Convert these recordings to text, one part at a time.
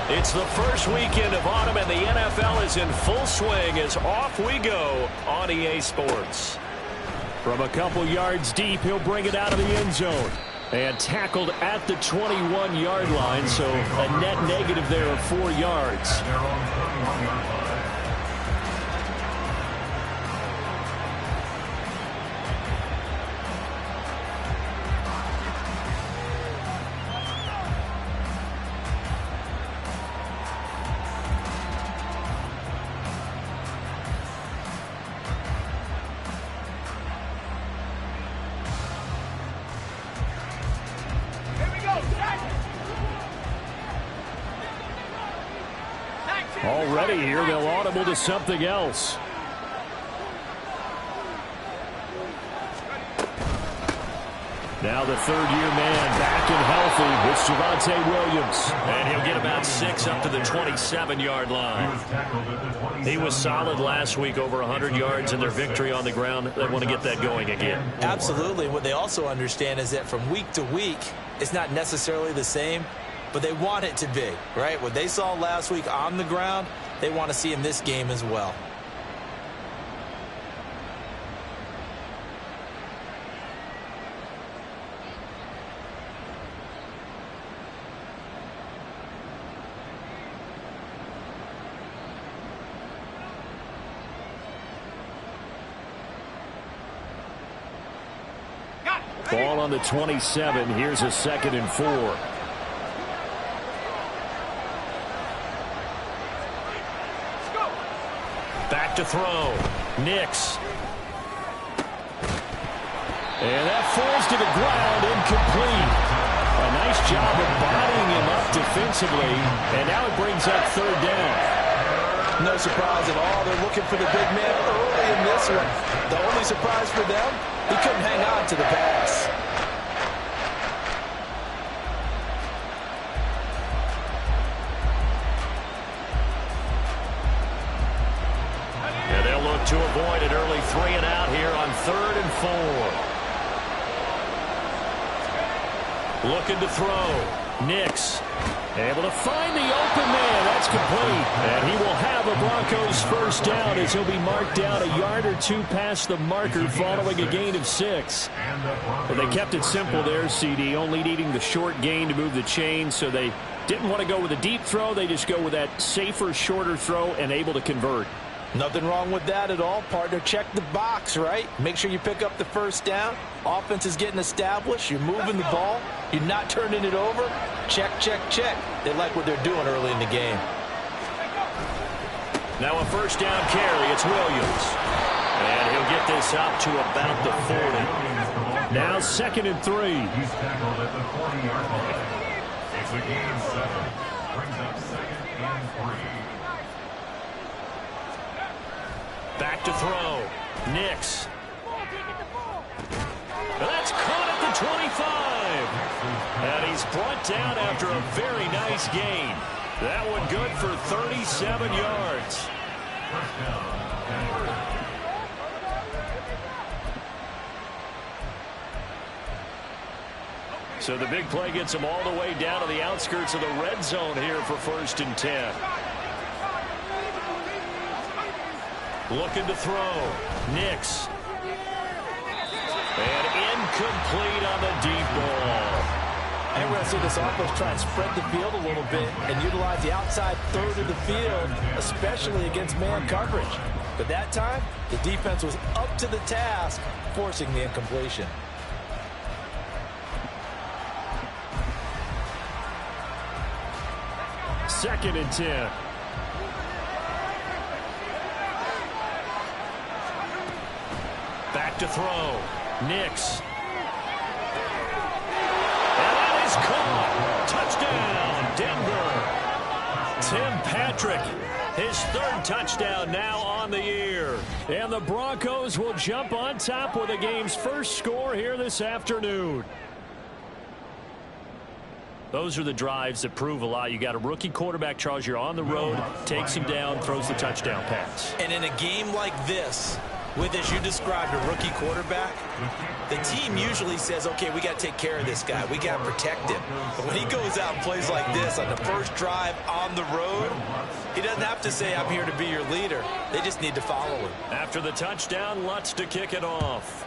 It's the first weekend of autumn, and the NFL is in full swing as off we go on EA Sports. From a couple yards deep, he'll bring it out of the end zone. And tackled at the 21-yard line, so a net negative there of 4 yards. Already here, they'll audible to something else. Now the third-year man back and healthy. It's Javonte Williams. And he'll get about 6 up to the 27-yard line. He was solid last week, over 100 yards in their victory on the ground. They want to get that going again. Absolutely. What they also understand is that from week to week, it's not necessarily the same, but they want it to be, right? What they saw last week on the ground, they want to see in this game as well. Ball on the 27. Here's a 2nd and 4. Back to throw. Nix. And that falls to the ground, incomplete. A nice job of bodying him up defensively. And now it brings up 3rd down. No surprise at all. They're looking for the big man early in this one. The only surprise for them, he couldn't hang on to the pass. To avoid an early 3 and out here on 3rd and 4. Looking to throw. Nix able to find the open man. That's complete. And he will have a Broncos first down as he'll be marked down a yard or 2 past the marker following a gain of 6. And they kept it simple there, CD, only needing the short gain to move the chain, so they didn't want to go with a deep throw. They just go with that safer, shorter throw and able to convert. Nothing wrong with that at all. Partner, check the box, right? Make sure you pick up the first down. Offense is getting established. You're moving the ball. You're not turning it over. Check, check, check. They like what they're doing early in the game. Now a first down carry. It's Williams. And he'll get this up to about the 40. Now 2nd and 3. He's tackled at the 40-yard line. It's a gain of 7. Brings up 2nd and 3. Back to throw. Nix. That's caught at the 25. And he's brought down after a very nice gain. That one good for 37 yards. So the big play gets him all the way down to the outskirts of the red zone here for 1st and 10. Looking to throw. Nix. And incomplete on the deep ball. And we're going to see this offense try and spread the field a little bit and utilize the outside 3rd of the field, especially against man coverage. But that time, the defense was up to the task, forcing the incompletion. Second and 10. Back to throw. Nix. And that is caught. Touchdown, Denver. Tim Patrick, his 3rd touchdown now on the year. And the Broncos will jump on top with the game's first score here this afternoon. Those are the drives that prove a lot. You got a rookie quarterback, Charles. You're on the road, takes him down, throws the touchdown pass. And in a game like this, With, as you described, a rookie quarterback, the team usually says, okay, we got to take care of this guy. We got to protect him. But when he goes out and plays like this on the first drive on the road, he doesn't have to say, I'm here to be your leader. They just need to follow him. After the touchdown, Lutz to kick it off.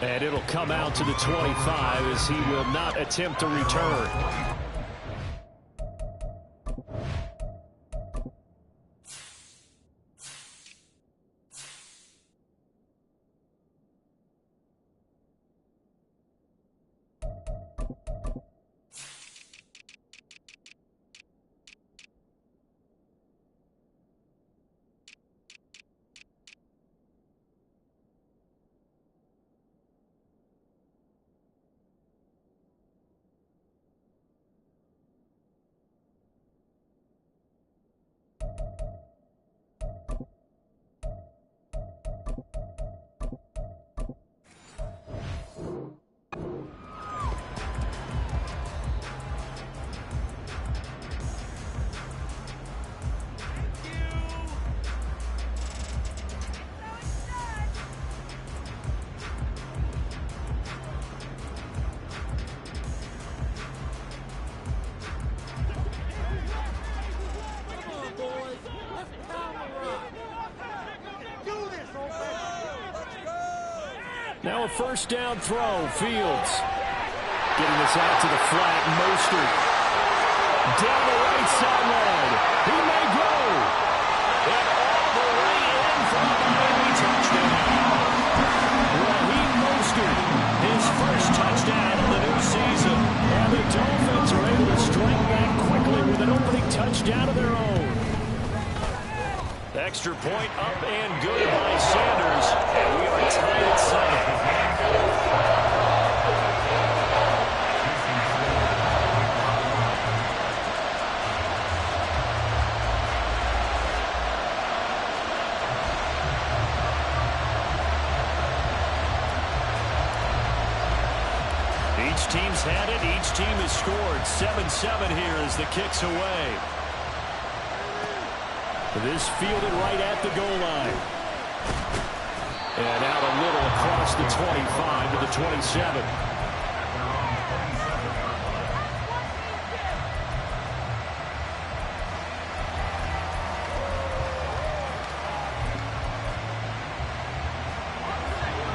And it'll come out to the 25 as he will not attempt to return. Now a first down throw. Fields getting this out to the flat. Mostert down the right sideline. He may go. And all the way in for a Miami touchdown. Raheem Mostert, his first touchdown of the new season. And the Dolphins are able to strike back quickly with an opening touchdown of their own. Extra point up and good by Sanders. And we are tied at 7. Each team's had it. Each team has scored. 7-7 here as the kick's away. This fielded right at the goal line. And out a little across the 25 to the 27.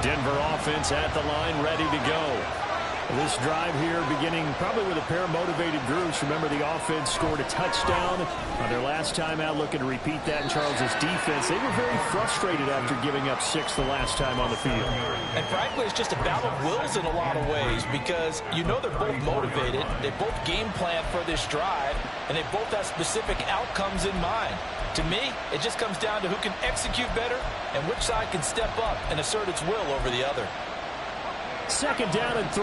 Denver offense at the line, ready to go. This drive here beginning probably with a pair of motivated groups. Remember, the offense scored a touchdown on their last time out, looking to repeat that in Charles's defense. They were very frustrated after giving up 6 the last time on the field. And frankly, it's just a battle of wills in a lot of ways because you know they're both motivated. They both game plan for this drive, and they both have specific outcomes in mind. To me, it just comes down to who can execute better and which side can step up and assert its will over the other. Second down and 3.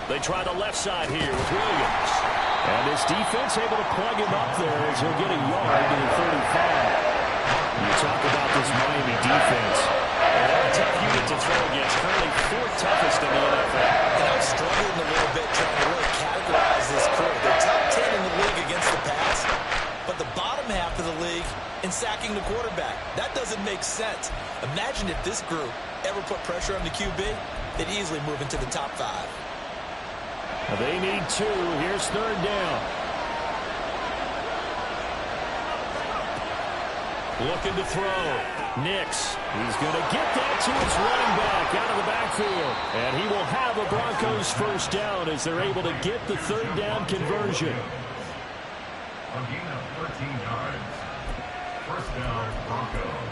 They try the left side here with Williams. And this defense able to plug him up there as he'll get a yard to the 35. You talk about this Miami defense. They're a tough unit to throw against. Currently 4th toughest in the NFL. And I'm struggling a little bit trying to really categorize this crew. They're top 10 in the league against the pass, but the bottom half of the league in sacking the quarterback. That doesn't make sense. Imagine if this group ever put pressure on the QB, they'd easily move into the top 5. They need 2. Here's 3rd down. Looking to throw. Nix. He's going to get that to his running back out of the backfield. And he will have a Broncos first down as they're able to get the 3rd down conversion. A gain of 13 yards. First down, Broncos.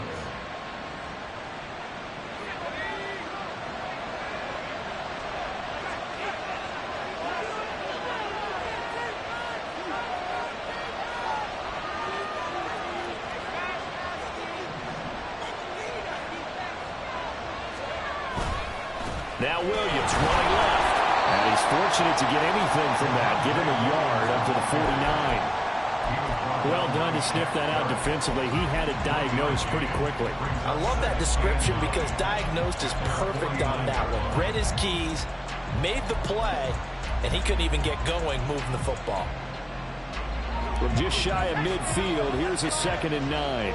Now Williams running left. And he was fortunate to get anything from that. Give him a yard up to the 49. Well done to sniff that out defensively. He had it diagnosed pretty quickly. I love that description because diagnosed is perfect on that one. Read his keys, made the play, and he couldn't even get going moving the football. From just shy of midfield, here's a 2nd and 9.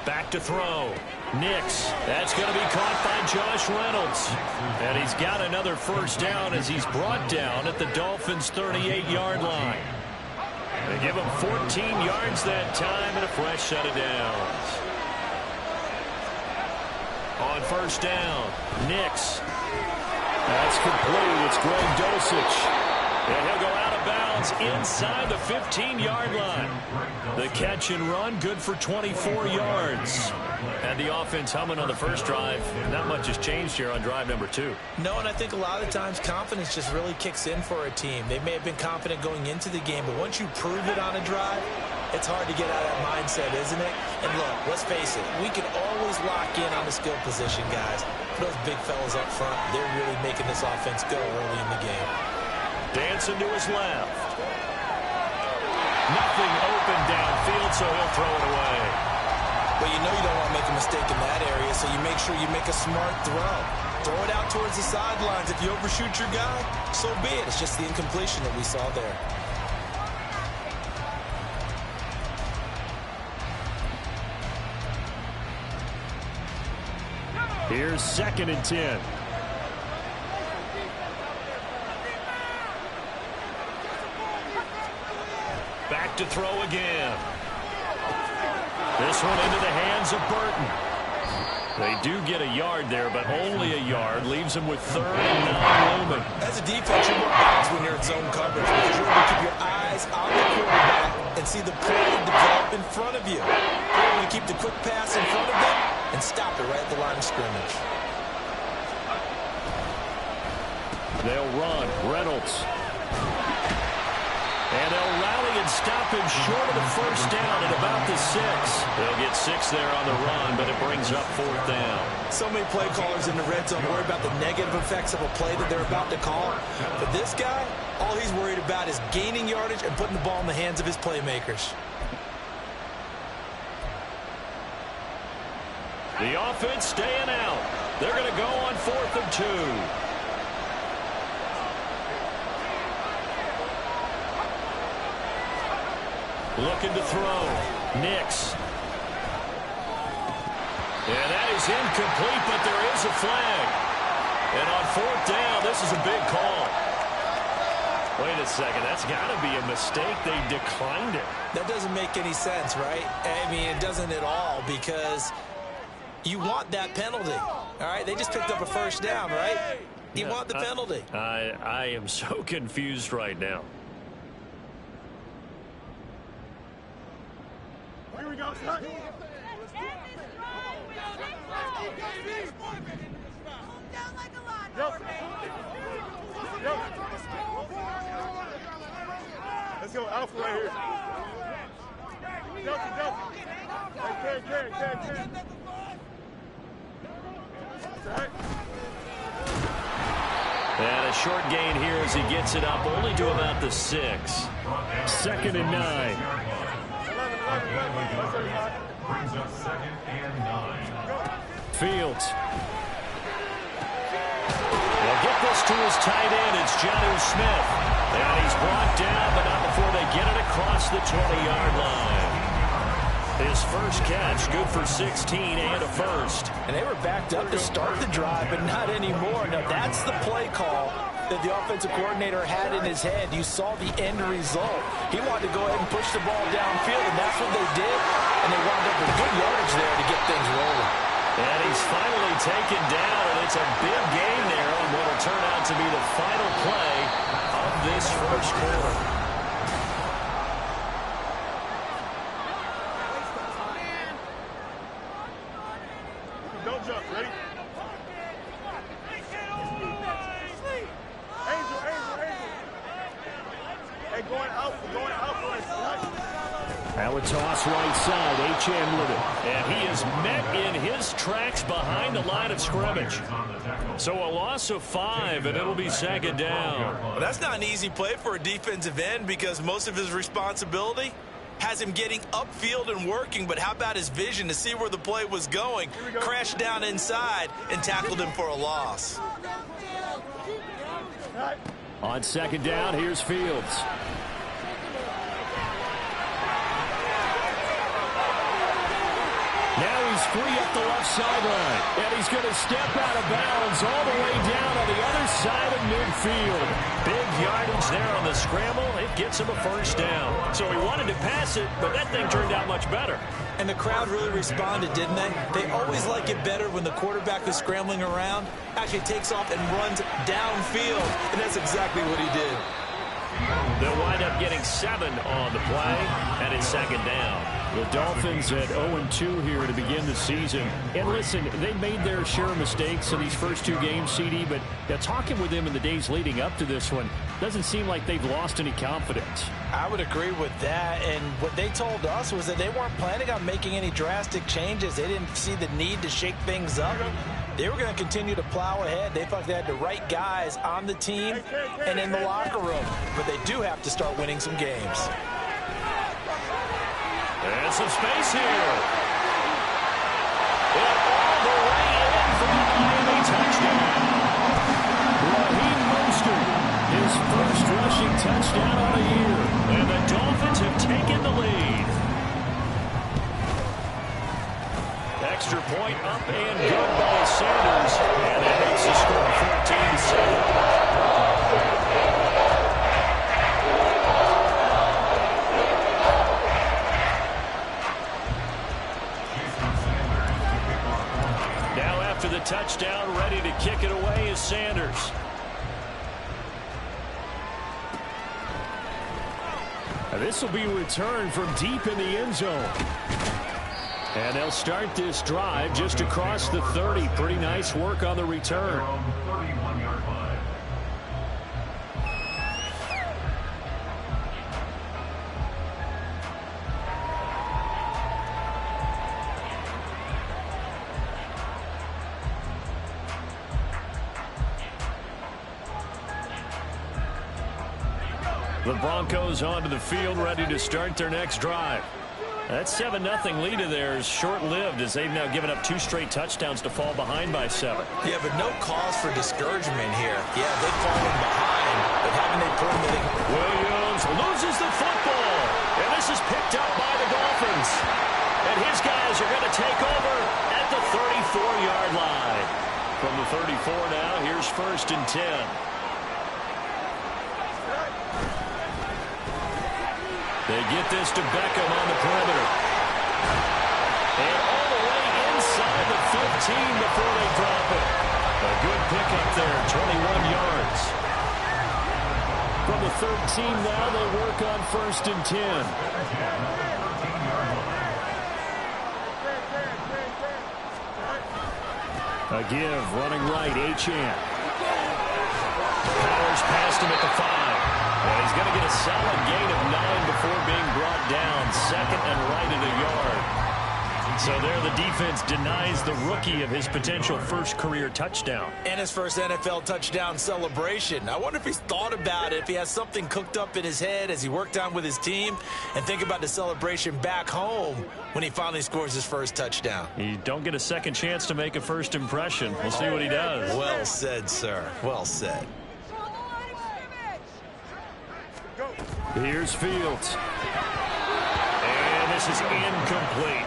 Back to throw. Nix. That's going to be caught by Josh Reynolds. And he's got another first down as he's brought down at the Dolphins' 38-yard line. They give him 14 yards that time and a fresh set of downs. On first down, Nix. That's complete. It's Greg Dulcich. And he'll go out of bounds inside the 15-yard line. The catch and run, good for 24 yards. And the offense humming on the first drive. Not much has changed here on drive number 2. No, and I think a lot of times confidence just really kicks in for a team. They may have been confident going into the game, but once you prove it on a drive, it's hard to get out of that mindset, isn't it? And look, let's face it, we can always lock in on the skill position, guys. Those big fellas up front, they're really making this offense go early in the game. Dancing to his left. Nothing open downfield, so he'll throw it away. But you know you don't want to make a mistake in that area, so you make sure you make a smart throw. Throw it out towards the sidelines. If you overshoot your guy, so be it. It's just the incompletion that we saw there. Here's 2nd and 10. Back to throw again. This one into the hands of Burton. They do get a yard there, but only a yard. Leaves them with 3rd and 9 looming. As a defense, you're more balanced when you're in zone coverage because you're able to keep your eyes on the quarterback and see the play develop in front of you. You're able to keep the quick pass in front of them and stop it right at the line of scrimmage. They'll run. Reynolds. And they'll rally and stop him short of the first down at about the 6. They'll get 6 there on the run, but it brings up 4th down. So many play callers in the red zone worry about the negative effects of a play that they're about to call. But this guy, all he's worried about is gaining yardage and putting the ball in the hands of his playmakers. The offense staying out. They're going to go on 4th and 2. Looking to throw. Nix. And that is incomplete, but there is a flag. And on 4th down, this is a big call. Wait a second. That's got to be a mistake. They declined it. That doesn't make any sense, right? I mean, it doesn't at all because you want that penalty. All right? They just picked up a first down, right? You want the penalty. I am so confused right now. Here we go, son. Let's go, Alpha right here. Delta. Hey, Karen. And a short gain here as he gets it up only to about the 6. 2nd and 9. Brings up 2nd and 9. Fields. They'll get this to his tight end. It's Jonnu Smith. And he's brought down, but not before they get it across the 20-yard line. His first catch, good for 16 and a first. And they were backed up to start the drive, but not anymore. Now, that's the play call that the offensive coordinator had in his head. You saw the end result. He wanted to go ahead and push the ball downfield, and that's what they did. And they wound up with good yardage there to get things rolling. And he's finally taken down, and it's a big gain there on what will turn out to be the final play of this first quarter. Don't jump, ready? Angel. Hey, going out. Now a toss right side. Achane with it. And he is met in his tracks behind the line of scrimmage. So a loss of 5, and it'll be second down. Well, that's not an easy play for a defensive end because most of his responsibility has him getting upfield and working, but how about his vision to see where the play was going? Crashed down inside and tackled him for a loss. On second down, here's Fields. Now he's free up the left sideline. And he's going to step out of bounds all the way down on the other side of midfield. Big yardage there on the scramble. It gets him a first down. So he wanted to pass it, but that thing turned out much better. And the crowd really responded, didn't they? They always like it better when the quarterback is scrambling around, actually takes off and runs downfield. And that's exactly what he did. They'll wind up getting 7 on the play, and it's second down. The Dolphins at 0-2 here to begin the season. And listen, they made their share of mistakes in these first 2 games, CD, but talking with them in the days leading up to this one, doesn't seem like they've lost any confidence. I would agree with that, and what they told us was that they weren't planning on making any drastic changes. They didn't see the need to shake things up. They were going to continue to plow ahead. They felt they had the right guys on the team and in the locker room, but they do have to start winning some games. And some space here. And all the way in for the Miami touchdown. Raheem Mostert, his first rushing touchdown on the year. And the Dolphins have taken the lead. Extra point up and good by Sanders. And that makes the score 14-7. The touchdown, ready to kick it away is Sanders. This will be returned from deep in the end zone. And they'll start this drive just across the 30. Pretty nice work on the return. The Broncos onto the field, ready to start their next drive. That 7-0 lead of theirs short-lived as they've now given up 2 straight touchdowns to fall behind by 7. Yeah, but no cause for discouragement here. Yeah, they've fallen behind, but haven't they proven that Williams loses the football, and this is picked up by the Dolphins. And his guys are going to take over at the 34-yard line. From the 34 now, here's 1st and 10. They get this to Beckham on the perimeter. And all the way inside the 15 before they drop it. A good pickup there, 21 yards. From the 13 now, they work on 1st and 10. A give, running right, Achane. Powers past him at the 5. And he's going to get a solid gain of 9 before being brought down. 2nd and right at a yard. So there the defense denies the rookie of his potential first career touchdown. And his first NFL touchdown celebration. I wonder if he's thought about it, if he has something cooked up in his head as he worked on with his team, and think about the celebration back home when he finally scores his first touchdown. You don't get a second chance to make a first impression. We'll see what he does. Well said, sir. Well said. Here's Fields. And this is incomplete.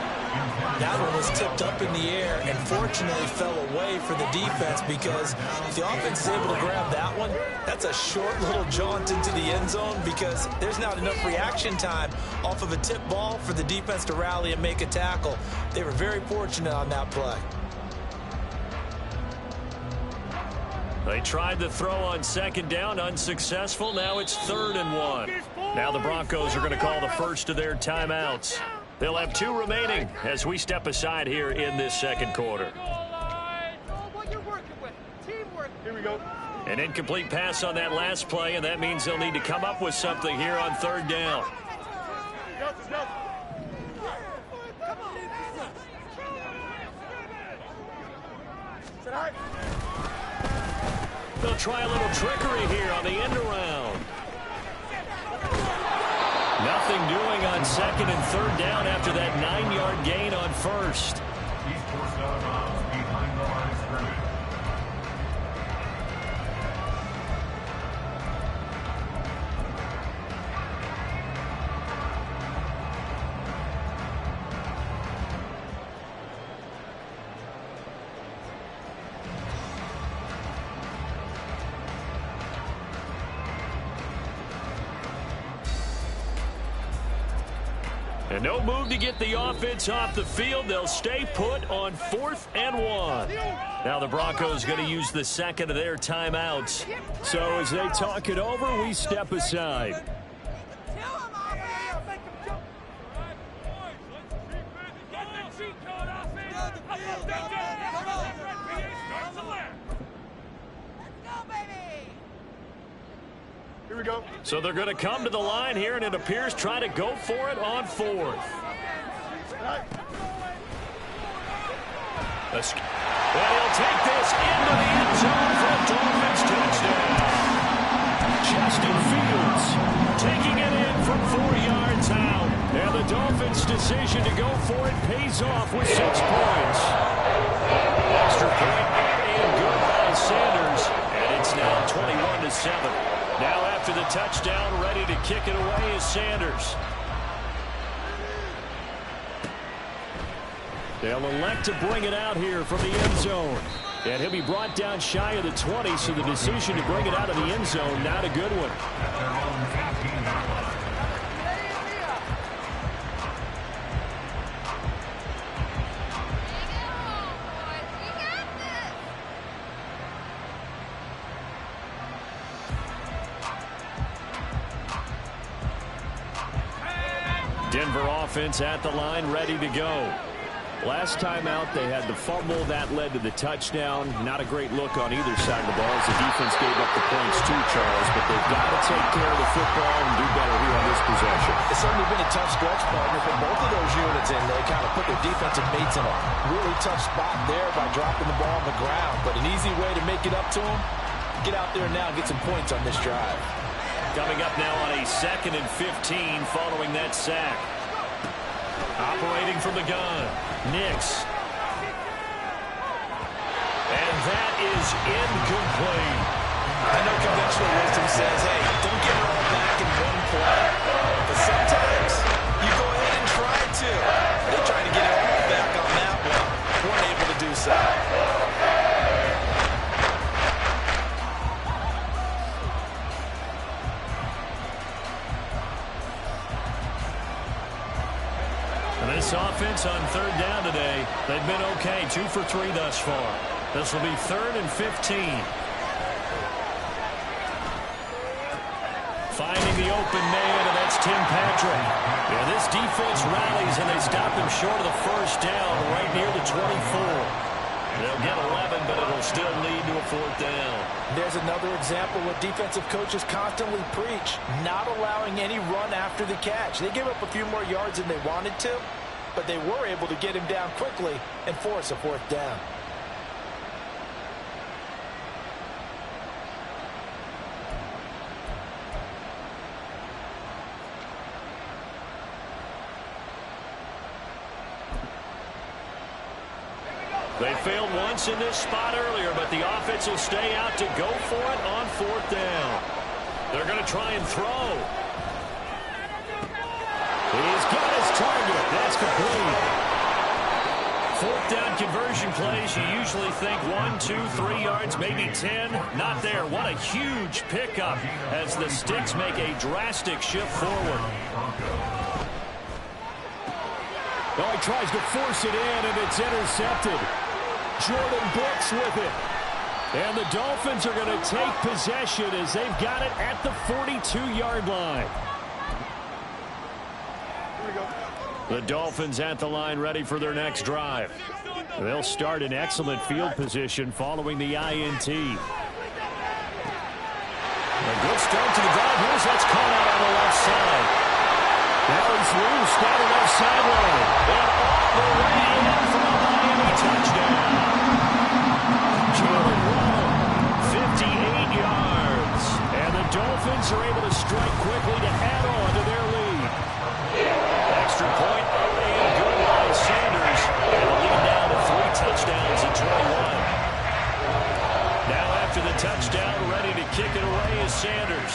That one was tipped up in the air and fortunately fell away for the defense because if the offense is able to grab that one, that's a short little jaunt into the end zone because there's not enough reaction time off of a tip ball for the defense to rally and make a tackle. They were very fortunate on that play. They tried the throw on 2nd down, unsuccessful. Now it's 3rd and 1. Now the Broncos are going to call the first of their timeouts. They'll have 2 remaining as we step aside here in this 2nd quarter. Here we go. An incomplete pass on that last play, and that means they'll need to come up with something here on 3rd down. They'll try a little trickery here on the end around. Nothing doing on second and third down after that 9-yard gain on first. He's forced out of bounds behind the line of scrimmage. And no move to get the offense off the field. They'll stay put on 4th and 1. Now the Broncos going to use the second of their timeouts. So as they talk it over, we step aside. Here we go. So they're going to come to the line here, and it appears try to go for it on 4th. Well, he'll take this into the end zone for a Dolphins touchdown. Justin Fields taking it in from 4 yards out. And the Dolphins' decision to go for it pays off with 6 points. Extra point and good by Sanders. And it's now 21-7. Now after the touchdown, ready to kick it away is Sanders. They'll elect to bring it out here from the end zone. And he'll be brought down shy of the 20, so the decision to bring it out of the end zone, not a good one. At their own 18-yard line. Denver offense at the line, ready to go. Last time out, they had the fumble. That led to the touchdown. Not a great look on either side of the ball as the defense gave up the points too, Charles. But they've got to take care of the football and do better here on this possession. It's certainly been a tough stretch, partner, for both of those units, and they kind of put their defensive mates in a really tough spot there by dropping the ball on the ground. But an easy way to make it up to them, get out there now and get some points on this drive. Coming up now on a 2nd and 15 following that sack. Operating from the gun, Nix. And that is incomplete. I know conventional wisdom says, hey, don't get it all back in one play. But sometimes you go ahead and try to. They tried to get it all back on that one. Weren't able to do so. This offense on 3rd down today, they've been okay, 2 for 3 thus far. This will be 3rd and 15. Finding the open man, and that's Tim Patrick. Yeah, this defense rallies, and they stop him short of the 1st down right near the 24. They'll get 11, but it'll still lead to a 4th down. There's another example what defensive coaches constantly preach, not allowing any run after the catch. They gave up a few more yards than they wanted to, but they were able to get him down quickly and force a 4th down. They failed once in this spot earlier, but the offense will stay out to go for it on 4th down. They're going to try and throw. He's got his target. That's complete. 4th down conversion plays, you usually think 1, 2, 3 yards, maybe 10. Not there. What a huge pickup as the Sticks make a drastic shift forward. Oh, he tries to force it in, and it's intercepted. Jordan Brooks with it. And the Dolphins are going to take possession as they've got it at the 42-yard line. The Dolphins at the line ready for their next drive. They'll start in excellent field position following the INT. A good start to the drive. Here's what's caught out on the left side. Now he's loose down the left sideline. And all the way in for a Miami touchdown. Sanders.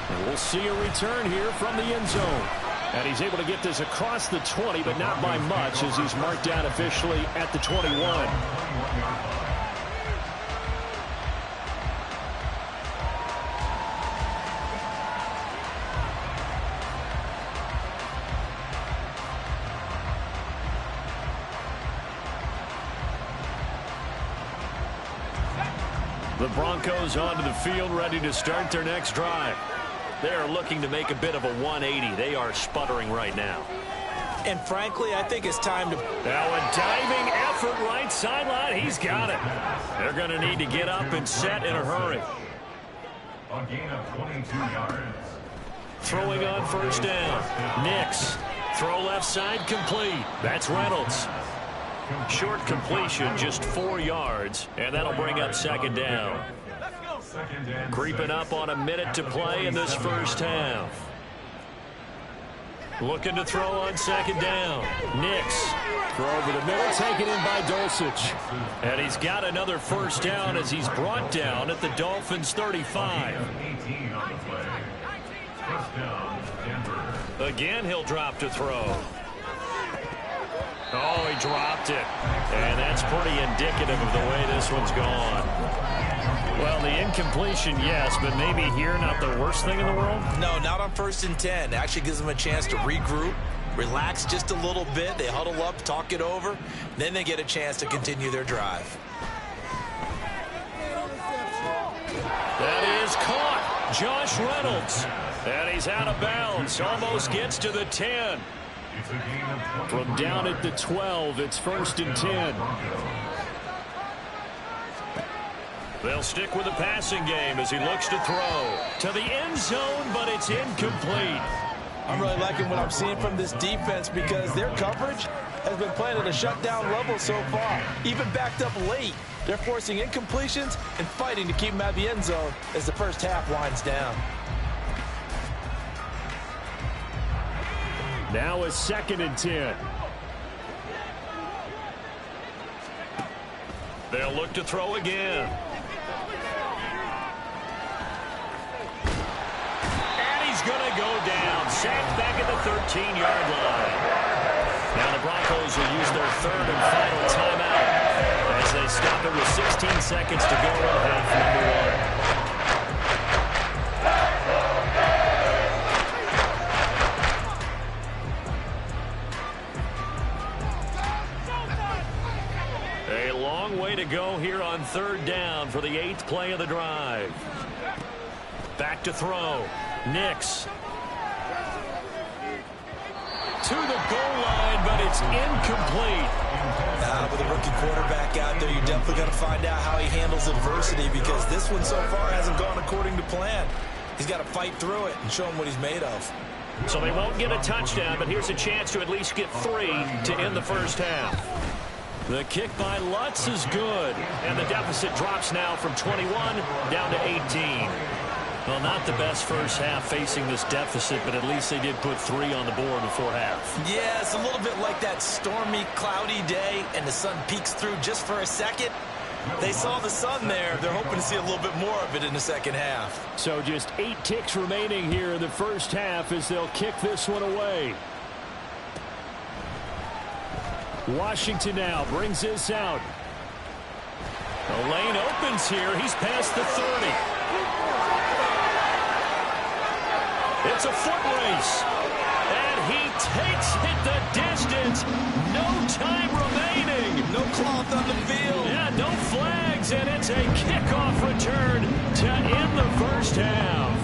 And we'll see a return here from the end zone. And he's able to get this across the 20, but not by much, as he's marked down officially at the 21. The Broncos onto the field, ready to start their next drive. They're looking to make a bit of a 180. They are sputtering right now. And frankly, I think it's time to... Now a diving effort right sideline. He's got it. They're going to need to get up and set in a hurry. A gain of 22 yards. Throwing on first down. Nix. Throw left side complete. That's Reynolds. Short completion, just 4 yards, and that'll bring up second down. Creeping up on a minute to play in this first half. Looking to throw on second down. Nix. Throw over the middle, taken in by Dulcich. And he's got another first down as he's brought down at the Dolphins' 35. Again, he'll drop to throw. Oh, he dropped it. And that's pretty indicative of the way this one's gone. Well, the incompletion, yes, but maybe here not the worst thing in the world? No, not on 1st and 10. It actually gives them a chance to regroup, relax just a little bit. They huddle up, talk it over. Then they get a chance to continue their drive. That is caught. Josh Reynolds. And he's out of bounds. Almost gets to the 10. From down at the 12, it's 1st and 10. They'll stick with the passing game as he looks to throw to the end zone, but it's incomplete. I'm really liking what I'm seeing from this defense because their coverage has been playing at a shutdown level so far. Even backed up late, they're forcing incompletions and fighting to keep them out of the end zone as the first half winds down. Now a 2nd and 10. They'll look to throw again. And he's going to go down. Sacked back at the 13-yard line. Now the Broncos will use their 3rd and final timeout as they stop it with 16 seconds to go in half number 1. Way to go here on 3rd down for the 8th play of the drive. Back to throw. Nix. To the goal line, but it's incomplete. With a rookie quarterback out there, you're definitely going to find out how he handles adversity because this one so far hasn't gone according to plan. He's got to fight through it and show him what he's made of. So they won't get a touchdown, but here's a chance to at least get 3 to end the first half. The kick by Lutz is good, and the deficit drops now from 21 down to 18. Well, not the best first half facing this deficit, but at least they did put 3 on the board before half. Yeah, it's a little bit like that stormy, cloudy day, and the sun peeks through just for a second. They saw the sun there. They're hoping to see a little bit more of it in the second half. So just 8 ticks remaining here in the first half as they'll kick this one away. Washington now brings this out. The lane opens here. He's past the 30. It's a foot race. And he takes it the distance. No time remaining. No cloth on the field. Yeah, no flags. And it's a kickoff return to end the first half.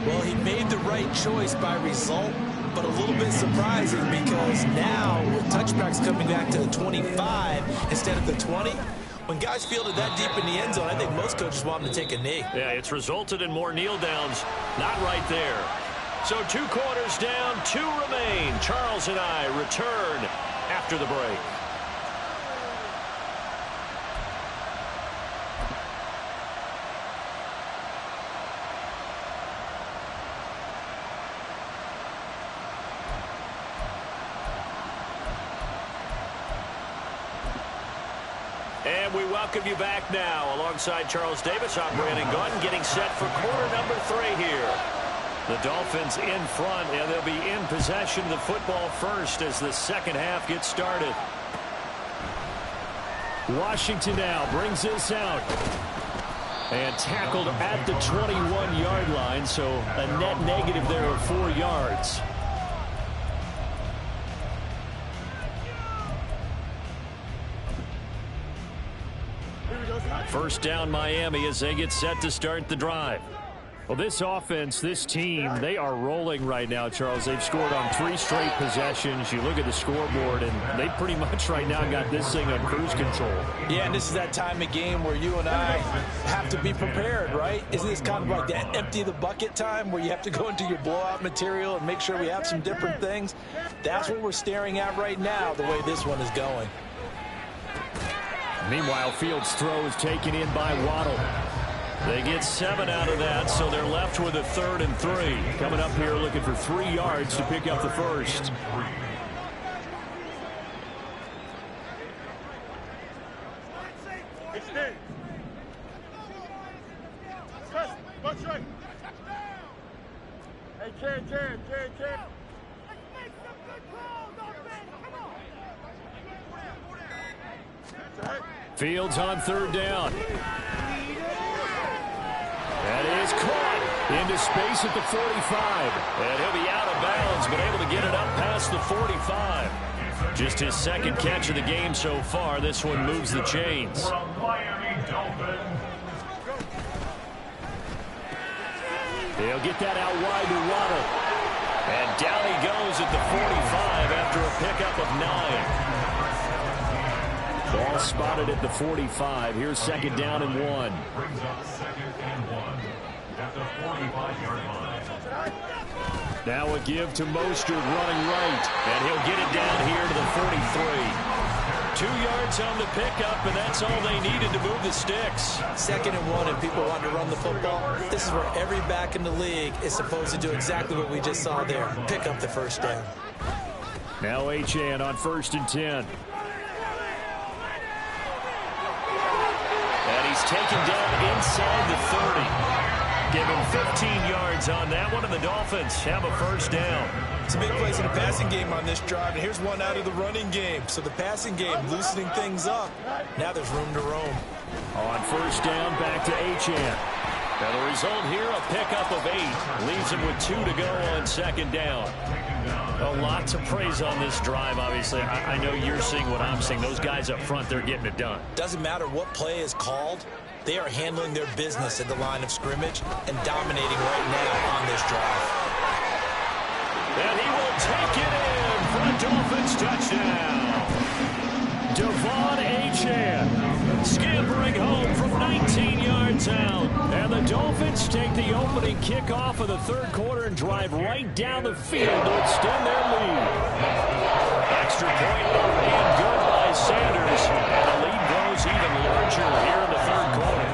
Well, he made the right choice by result. But a little bit surprising because now with touchbacks coming back to the 25 instead of the 20, when guys fielded that deep in the end zone, I think most coaches want them to take a knee. Yeah, it's resulted in more kneel downs. Not right there. So 2 quarters down, 2 remain. Charles and I return after the break. And we welcome you back now. Alongside Charles Davis, I'm Brandon Gaudin, getting set for quarter number 3 here. The Dolphins in front, and they'll be in possession of the football first as the second half gets started. Washington now brings this out. And tackled at the 21-yard line, so a net negative there of 4 yards. First down Miami as they get set to start the drive. Well, this offense, this team, they are rolling right now, Charles. They've scored on 3 straight possessions. You look at the scoreboard, and they pretty much right now got this thing on cruise control. Yeah, and this is that time of game where you and I have to be prepared, right? Isn't this kind of like that empty the bucket time where you have to go into your blowout material and make sure we have some different things? That's what we're staring at right now, the way this one is going. Meanwhile, Fields' throw is taken in by Waddle. They get 7 out of that, so they're left with a 3rd and 3. Coming up here looking for 3 yards to pick up the first. Hey, Ken. Fields on 3rd down. That is caught into space at the 45. And he'll be out of bounds, but able to get it up past the 45. Just his 2nd catch of the game so far. This one moves the chains. They'll get that out wide to Waddle. And down he goes at the 45 after a pickup of 9. Ball spotted at the 45. Here's 2nd down and 1. Brings up 2nd and 1 at the 45-yard line. Now a give to Mostert running right. And he'll get it down here to the 43. 2 yards on the pickup, and that's all they needed to move the sticks. 2nd and 1, and people want to run the football. This is where every back in the league is supposed to do exactly what we just saw there. Pick up the first down. Now Achane on 1st and 10. And he's taken down inside the 30. Give him 15 yards on that one, and the Dolphins have a first down. Some big plays in the passing game on this drive, and here's one out of the running game. So the passing game loosening things up. Now there's room to roam. On 1st down, back to Achane. Now the result here, a pickup of 8. Leaves him with 2 to go on 2nd down. A lot to praise on this drive, obviously. I know you're seeing what I'm seeing. Those guys up front, they're getting it done. Doesn't matter what play is called. They are handling their business at the line of scrimmage and dominating right now on this drive. And he will take it in for a Dolphins touchdown. Devon Achane scampering home from 19 yards out. And the Dolphins take the opening kickoff of the 3rd quarter and drive right down the field to extend their lead. Extra point up and good by Sanders. And the lead grows even larger here in the 3rd quarter.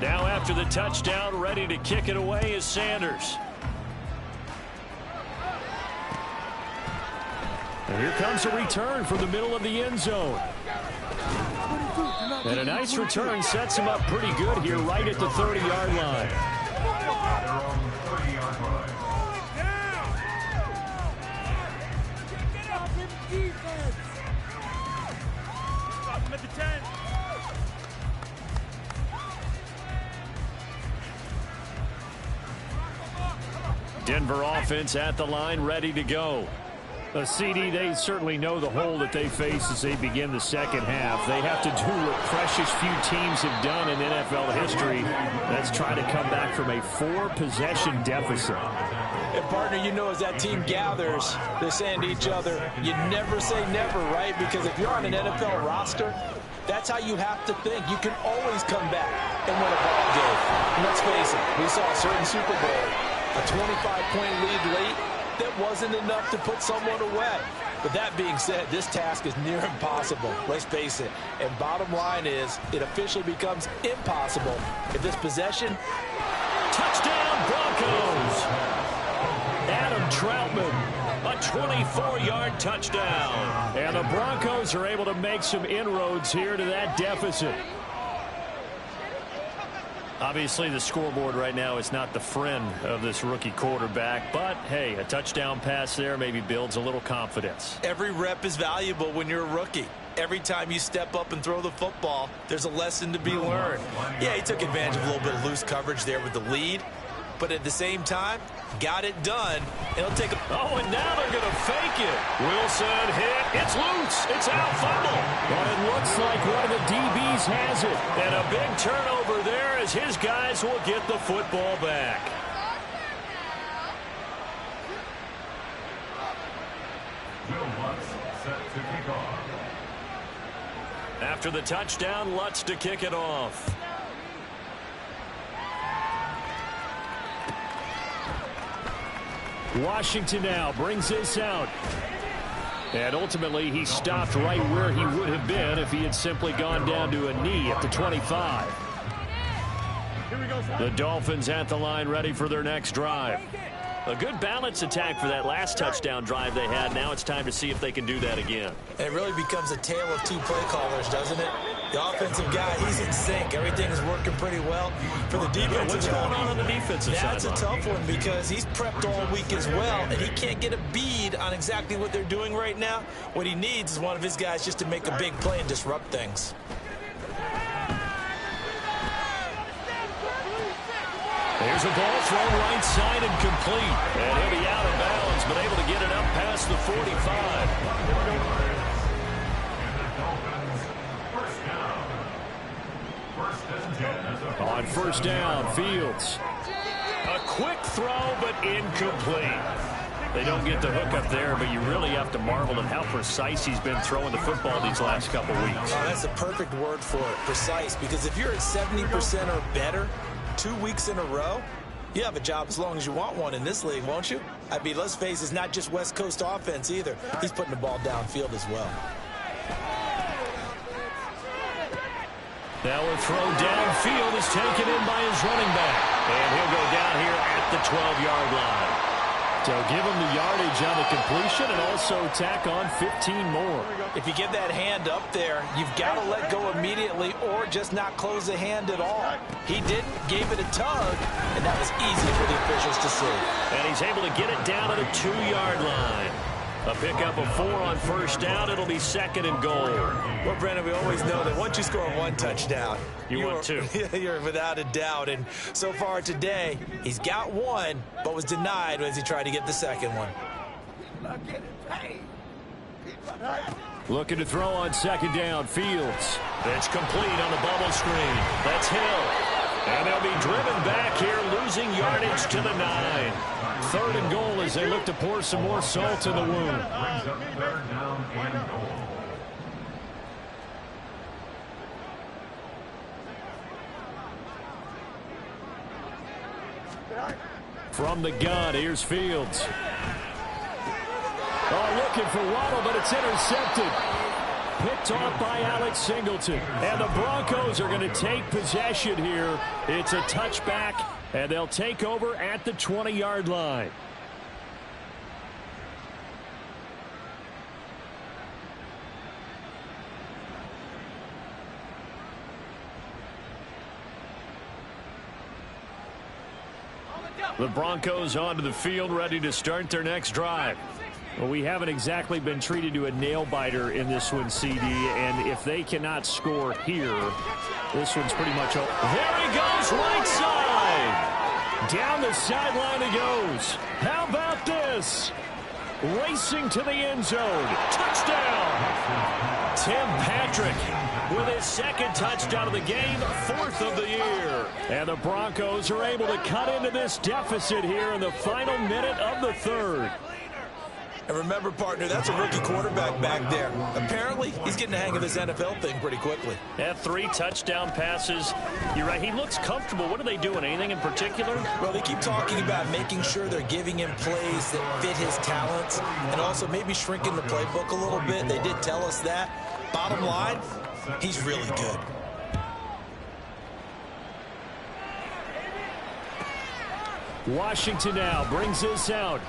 Now after the touchdown, ready to kick it away is Sanders. And here comes a return from the middle of the end zone. And a nice return sets him up pretty good here right at the 30-yard line. Denver offense at the line, ready to go. CD, they certainly know the hole that they face as they begin the 2nd half. They have to do what precious few teams have done in NFL history. That's try to come back from a 4-possession deficit. And partner, you know, as that team gathers, they're saying to each other, you never say never, right? Because if you're on an NFL roster, that's how you have to think. You can always come back and win a ball game. And let's face it, we saw a certain Super Bowl, a 25-point lead late, that wasn't enough to put someone away. But that being said, this task is near impossible. Let's face it. And bottom line is, it officially becomes impossible if this possession... Touchdown, Broncos! Adam Troutman A 24-yard touchdown. And the Broncos are able to make some inroads here to that deficit. Obviously, the scoreboard right now is not the friend of this rookie quarterback. But, hey, a touchdown pass there maybe builds a little confidence. Every rep is valuable when you're a rookie. Every time you step up and throw the football, there's a lesson to be learned. Yeah, he took advantage of a little bit of loose coverage there with the lead. But at the same time, got it done. It'll take a... Oh, and now they're going to fake it. Wilson hit. It's loose. It's out, fumble. But it looks like one of the DBs has it. And a big turnover there as his guys will get the football back. After the touchdown, Lutz to kick it off. Washington now brings this out. And ultimately, he stopped right where he would have been if he had simply gone down to a knee at the 25. The Dolphins at the line ready for their next drive. A good balance attack for that last touchdown drive they had. Now it's time to see if they can do that again. And it really becomes a tale of two play callers, doesn't it? The offensive guy, he's in sync. Everything is working pretty well. For the defensive what's going on the defensive side? That's a tough one because he's prepped all week as well, and he can't get a bead on exactly what they're doing right now. What he needs is one of his guys just to make a big play and disrupt things. There's a ball thrown right side and complete. And he'll be out of bounds, but able to get it up past the 45. On first down, Fields. A quick throw, but incomplete. They don't get the hook up there, but you really have to marvel at how precise he's been throwing the football these last couple weeks. Oh, that's a perfect word for it, precise, because if you're at 70% or better 2 weeks in a row, you have a job as long as you want one in this league, won't you? I mean, let's face it, it's not just West Coast offense either. He's putting the ball downfield as well. Now a throw downfield is taken in by his running back. And he'll go down here at the 12-yard line. So give him the yardage on the completion and also tack on 15 more. If you get that hand up there, you've got to let go immediately or just not close the hand at all. He didn't, gave it a tug, and that was easy for the officials to see. And he's able to get it down to the 2-yard line. A pickup of 4 on first down. It'll be second and goal. Well, Brandon, we always know that once you score one touchdown, you want two. You're without a doubt. And so far today, he's got one, but was denied as he tried to get the second one. Looking to throw on second down, Fields. It's complete on the bubble screen. That's Hill. And they'll be driven back here, losing yardage to the 9. Third and goal as they look to pour some more salt in the wound. From the gun, here's Fields. Oh, looking for Waddle, but it's intercepted. Picked off by Alex Singleton. And the Broncos are going to take possession here. It's a touchback, and they'll take over at the 20-yard line. The Broncos onto the field, ready to start their next drive. Well, we haven't exactly been treated to a nail-biter in this one, CD, and if they cannot score here, this one's pretty much over. There he goes, right side. Down the sideline he goes. How about this? Racing to the end zone. Touchdown! Tim Patrick with his second touchdown of the game, 4th of the year. And the Broncos are able to cut into this deficit here in the final minute of the 3rd. And remember, partner, that's a rookie quarterback back there. Apparently, he's getting the hang of this NFL thing pretty quickly. Yeah, 3 touchdown passes. You're right, he looks comfortable. What are they doing? Anything in particular? Well, they keep talking about making sure they're giving him plays that fit his talents and also maybe shrinking the playbook a little bit. They did tell us that. Bottom line, he's really good. Washington now brings this out.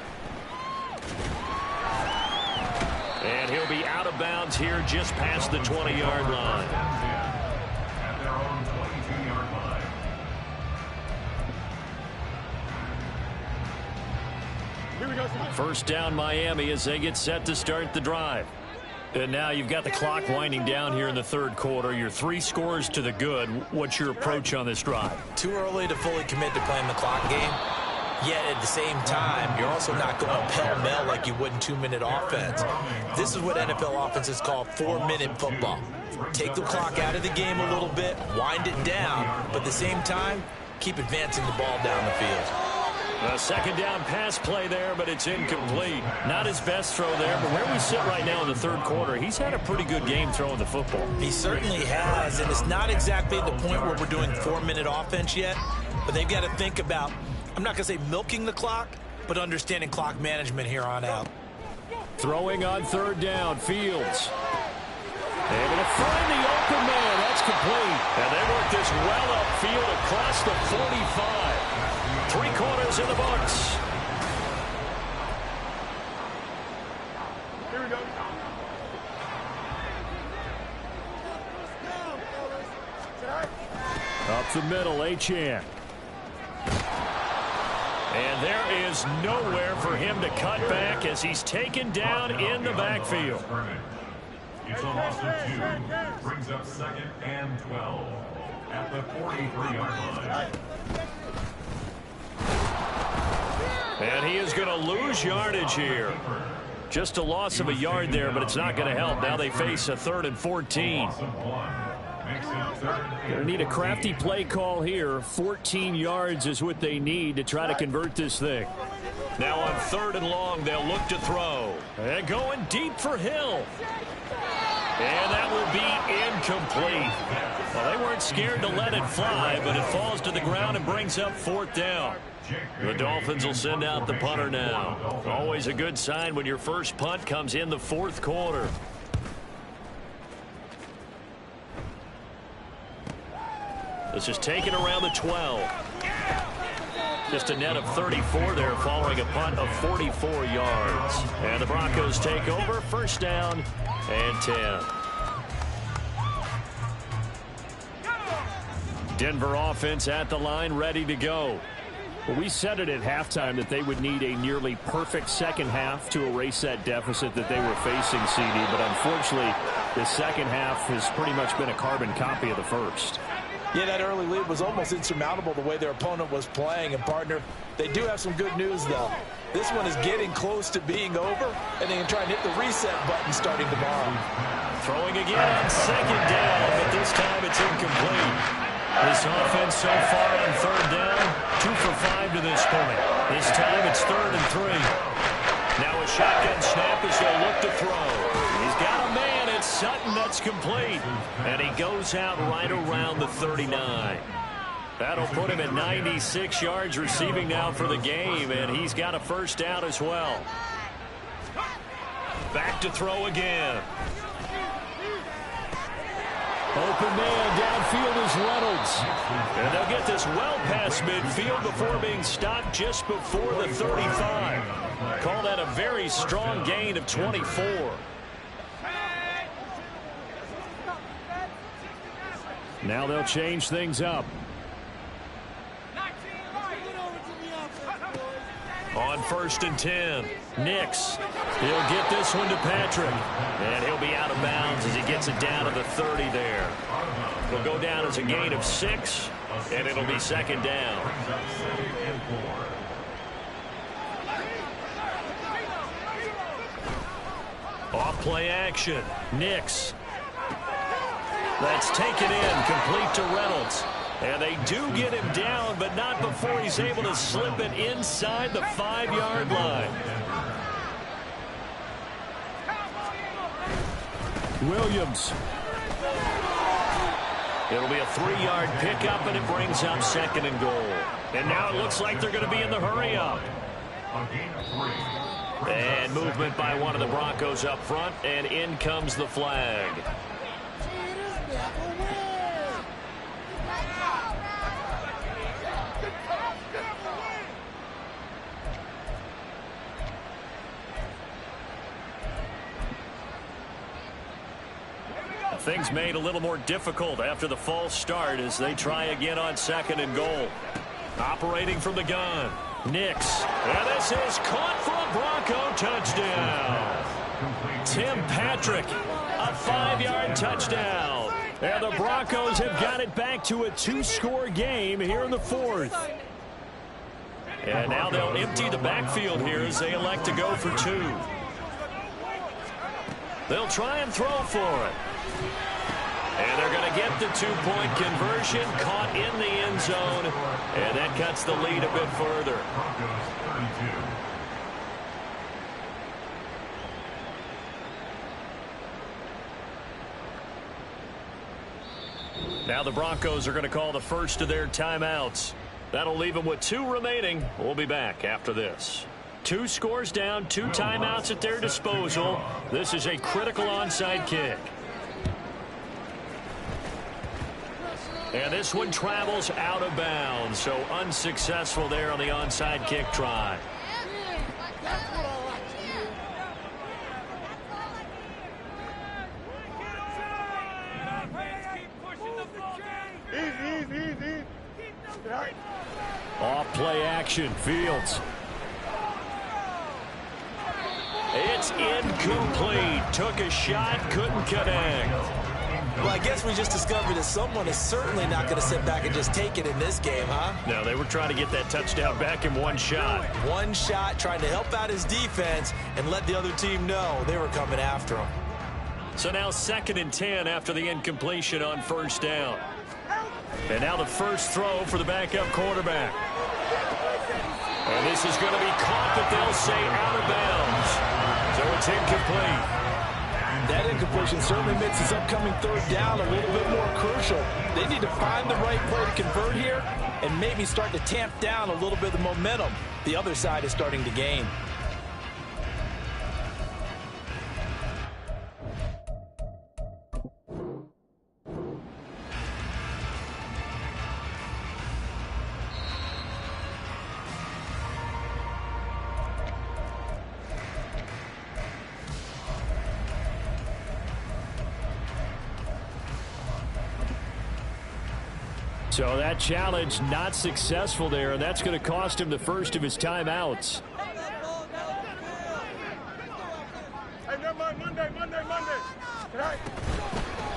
And he'll be out of bounds here just past the 20-yard line. At their own 22-yard line. Here we go. First down Miami as they get set to start the drive. And now you've got the clock winding down here in the third quarter. You're 3 scores to the good. What's your approach on this drive? Too early to fully commit to playing the clock game. Yet at the same time, you're also not going pell-mell like you would in 2-minute offense. This is what NFL offenses call 4-minute football. Take the clock out of the game a little bit, wind it down, but at the same time, keep advancing the ball down the field. A second down pass play there, but it's incomplete. Not his best throw there, but where we sit right now in the third quarter, he's had a pretty good game throwing the football. He certainly has, and it's not exactly at the point where we're doing 4-minute offense yet, but they've got to think about, I'm not going to say milking the clock, but understanding clock management here on out. Throwing on third down, Fields. Able to find the open man. That's complete. And they work this well upfield across the 45. 3 quarters in the books. Here we go. Up the middle, Achane. And there is nowhere for him to cut back as he's taken down in the backfield. It's a loss of 2. Brings up 2nd and 12 at the 43-yard line. And he is going to lose yardage here. Just a loss of a yard there, but it's not going to help. Now they face a 3rd and 14. Going to need a crafty play call here. 14 yards is what they need to try to convert this thing. Now on 3rd and long, they'll look to throw. And going deep for Hill. And that will be incomplete. Well, they weren't scared to let it fly, but it falls to the ground and brings up 4th down. The Dolphins will send out the punter now. Always a good sign when your first punt comes in the 4th quarter. This is taken around the 12. Just a net of 34 there following a punt of 44 yards. And the Broncos take over, first down and 10. Denver offense at the line, ready to go. Well, we said it at halftime that they would need a nearly perfect second half to erase that deficit that they were facing, CD. But unfortunately, the second half has pretty much been a carbon copy of the first. Yeah, that early lead was almost insurmountable the way their opponent was playing. And, partner, they do have some good news, though. This one is getting close to being over, and they can try and hit the reset button starting tomorrow. Throwing again on second down, but this time it's incomplete. This offense so far on 3rd down, 2 for 5 to this point. This time it's 3rd and 3. Now a shotgun snap as they'll look to throw. He's got a man. It's Sutton. That's complete. And he goes out right around the 39. That'll put him at 96 yards receiving now for the game, and he's got a first down as well. Back to throw again. Open man downfield is Reynolds. And they'll get this well past midfield before being stopped just before the 35. Call that a very strong gain of 24. Now they'll change things up. On 1st and 10, Nix. He'll get this one to Patrick. And he'll be out of bounds as he gets it down to the 30 there. He'll go down as a gain of 6, and it'll be 2nd down. Off play action. Nix. That's taken in, complete to Reynolds. And they do get him down, but not before he's able to slip it inside the 5-yard line. Williams. It'll be a 3-yard pickup, and it brings up 2nd and goal. And now it looks like they're going to be in the hurry-up. And movement by one of the Broncos up front, and in comes the flag. Things made a little more difficult after the false start as they try again on 2nd and goal. Operating from the gun, Nix. And this is caught for a Bronco touchdown. Tim Patrick, a 5-yard touchdown. And the Broncos have got it back to a 2-score game here in the 4th. And now they'll empty the backfield here as they elect to go for 2. They'll try and throw for it. And they're going to get the 2-point conversion, caught in the end zone, and that cuts the lead a bit further. Now the Broncos are going to call the first of their timeouts. That'll leave them with 2 remaining. We'll be back after this. 2 scores down, 2 timeouts at their disposal. This is a critical onside kick. And this one travels out of bounds, so unsuccessful there on the onside kick try. Easy. Off play action, Fields. It's incomplete. Took a shot, couldn't connect. Well, I guess we just discovered that someone is certainly not going to sit back and just take it in this game, huh? No, they were trying to get that touchdown back in one shot. One shot, trying to help out his defense and let the other team know they were coming after him. So now 2nd and 10 after the incompletion on 1st down. And now the first throw for the backup quarterback. And this is going to be caught, but they'll say out of bounds. So it's incomplete. That incompletion certainly makes this upcoming 3rd down a little bit more crucial. They need to find the right play to convert here and maybe start to tamp down a little bit of the momentum the other side is starting to gain. So that challenge not successful there, and that's going to cost him the first of his timeouts. Hey, never mind, Monday.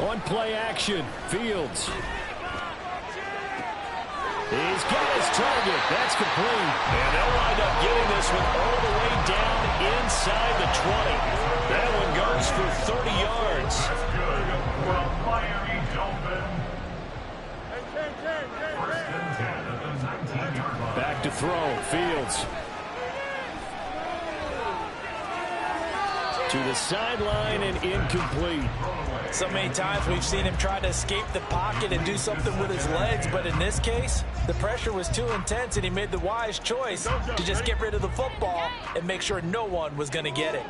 On play action, Fields. He's got his target. That's complete. And they'll wind up getting this one all the way down inside the 20. That one goes for 30 yards. That's good for a Miami Dolphin. First and 10 at the 19-yard line. Back to throw, Fields. To the sideline and incomplete. So many times we've seen him try to escape the pocket and do something with his legs, but in this case, the pressure was too intense and he made the wise choice to just get rid of the football and make sure no one was going to get it.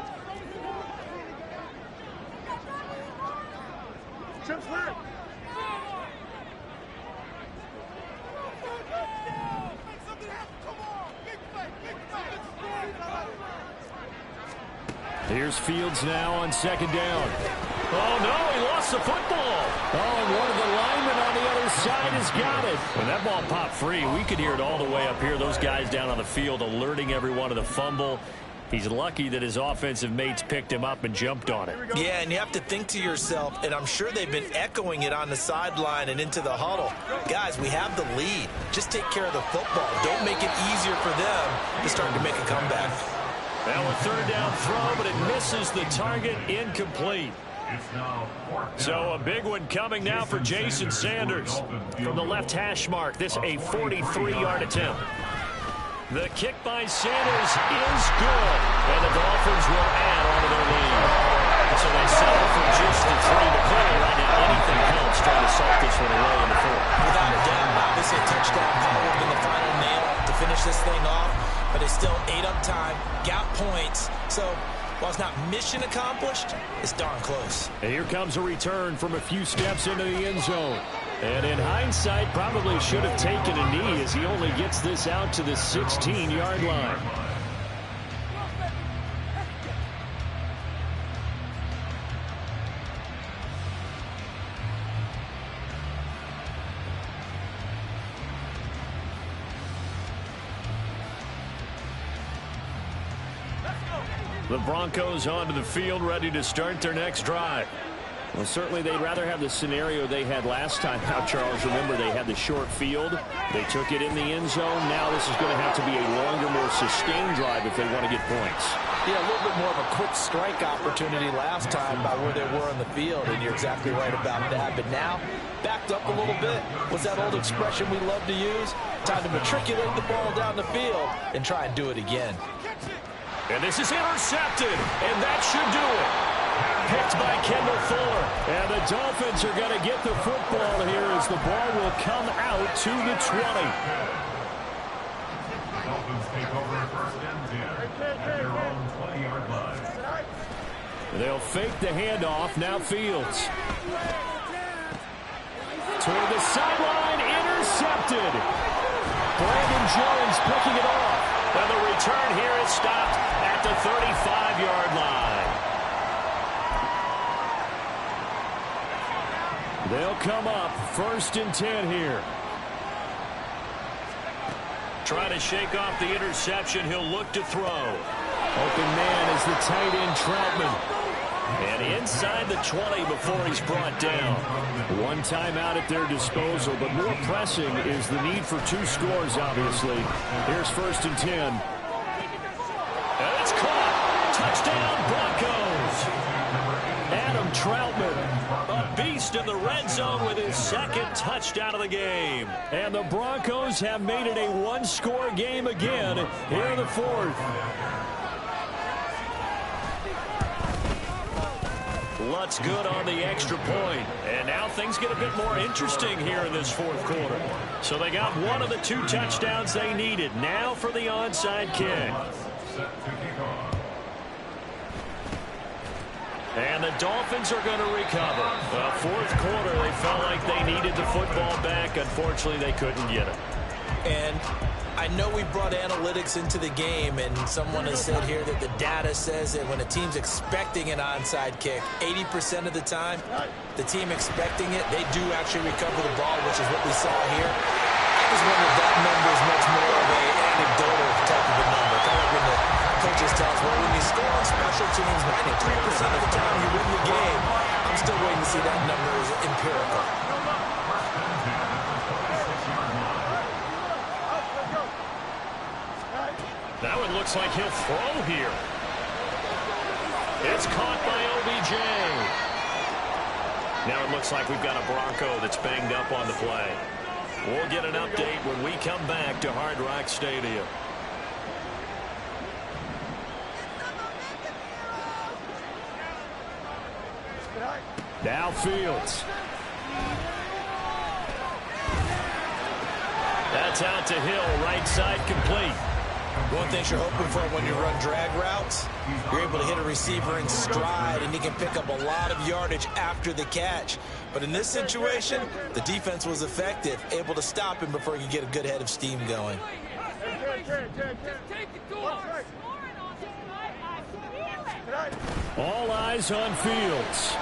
Here's Fields now on 2nd down. Oh, no, he lost the football. Oh, and one of the linemen on the other side has got it. When that ball popped free, we could hear it all the way up here. Those guys down on the field alerting everyone of the fumble. He's lucky that his offensive mates picked him up and jumped on it. Yeah, and you have to think to yourself, and I'm sure they've been echoing it on the sideline and into the huddle. Guys, we have the lead. Just take care of the football. Don't make it easier for them to start to make a comeback. Now a 3rd down throw, but it misses the target, incomplete. So a big one coming now for Jason Sanders. From the left hash mark, this a 43-yard attempt. The kick by Sanders is good, and the Dolphins will add on to their lead. So they settle for just the 3 to play right now. Anything helps trying to salt this one away in the 4th. Without a doubt, obviously a touchdown probably would have been the final nail to finish this thing off, but they still ate up time, got points. So while it's not mission accomplished, it's darn close. And here comes a return from a few steps into the end zone. And in hindsight, probably should have taken a knee as he only gets this out to the 16-yard line. The Broncos onto the field, ready to start their next drive. Well, certainly they'd rather have the scenario they had last time out, Charles. Remember, they had the short field. They took it in the end zone. Now this is going to have to be a longer, more sustained drive if they want to get points. Yeah, a little bit more of a quick strike opportunity last time by where they were on the field, and you're exactly right about that. But now, backed up a little bit. Was that old expression we love to use? Time to matriculate the ball down the field and try and do it again. And this is intercepted, and that should do it. Picked by Kendall Fuller. And the Dolphins are going to get the football here as the ball will come out to the 20. Dolphins take over first and 10 at their own 20-yard line. They'll fake the handoff. Now Fields. Toward the sideline, intercepted. Brandon Jones picking it off. And the return here is stopped at the 35-yard line. They'll come up first and 10 here. Trying to shake off the interception. He'll look to throw. Open man is the tight end Troutman. And inside the 20 before he's brought down. One timeout at their disposal, but more pressing is the need for 2 scores, obviously. Here's first and 10. And it's caught. Touchdown, Broncos. Adam Troutman, a beast in the red zone with his second touchdown of the game. And the Broncos have made it a 1-score game again here in the 4th. Lutz good on the extra point. And now things get a bit more interesting here in this 4th quarter. So they got one of the 2 touchdowns they needed. Now for the onside kick. And the Dolphins are going to recover. The 4th quarter, they felt like they needed the football back. Unfortunately, they couldn't get it. And I know we brought analytics into the game, and someone has said here that the data says that when a team's expecting an onside kick, 80% of the time, the team expecting it, they do actually recover the ball, which is what we saw here. I just wonder if that number is much more of an anecdotal type of a number. Kind of like when the coaches tell us, well, when you score on special teams, 93% of the time you win the game. I'm still waiting to see that number is empirical. Now it looks like he'll throw here. It's caught by OBJ. Now it looks like we've got a Bronco that's banged up on the play. We'll get an update when we come back to Hard Rock Stadium. Now Fields. That's out to Hill, right side complete. One thing you're hoping for when you run drag routes, you're able to hit a receiver in stride, and he can pick up a lot of yardage after the catch. But in this situation, the defense was effective, able to stop him before he could get a good head of steam going. All eyes on Fields.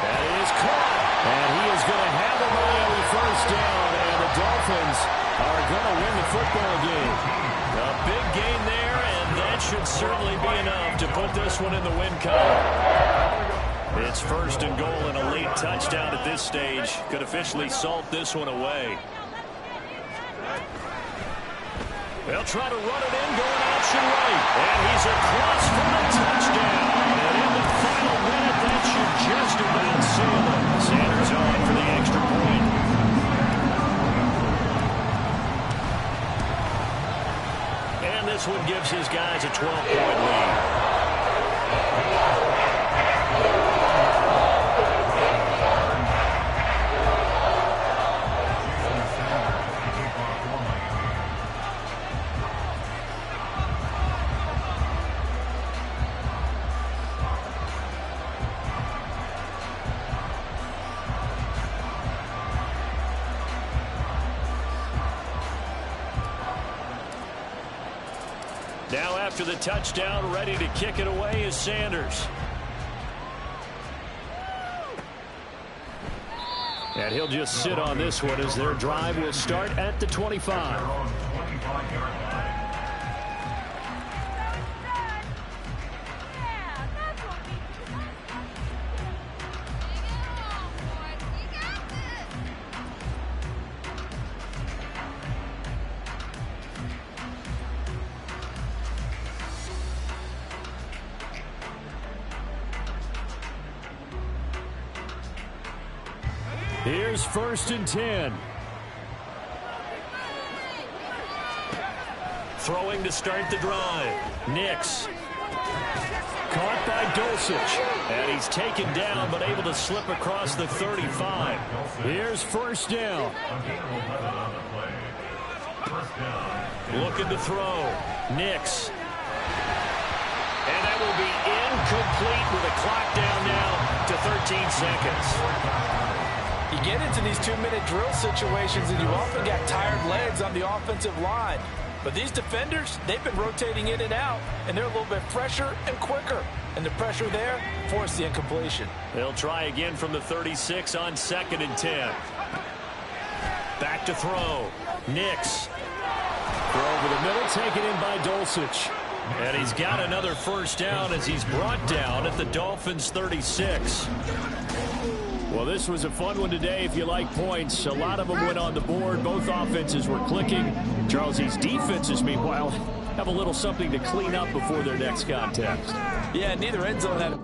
That is caught. And he is going to have a Miami first down, and the Dolphins are going to win the football game. A big gain there, and that should certainly be enough to put this one in the win column. It's first and goal and a late touchdown at this stage. Could officially salt this one away. They'll try to run it in, going option right. And he's across for the touchdown. And in the final minute, that should just about seal it. Sanders on for the extra point. And this one gives his guys a 12-point lead. Now after the touchdown, ready to kick it away is Sanders. And he'll just sit on this one as their drive will start at the 25. Here's 1st and 10. Throwing to start the drive. Nix. Caught by Dulcich. And he's taken down, but able to slip across the 35. Here's 1st down. Looking to throw. Nix. And that will be incomplete with a clock down now to 13 seconds. You get into these 2-minute drill situations, and you often got tired legs on the offensive line. But these defenders, they've been rotating in and out, and they're a little bit fresher and quicker. And the pressure there forced the incompletion. They'll try again from the 36 on 2nd and 10. Back to throw. Nix. Throw over the middle, taken in by Dulcich. And he's got another 1st down as he's brought down at the Dolphins' 36. Well, this was a fun one today if you like points. A lot of them went on the board. Both offenses were clicking. Charles, these defenses, meanwhile, have a little something to clean up before their next contest. Yeah, neither end zone had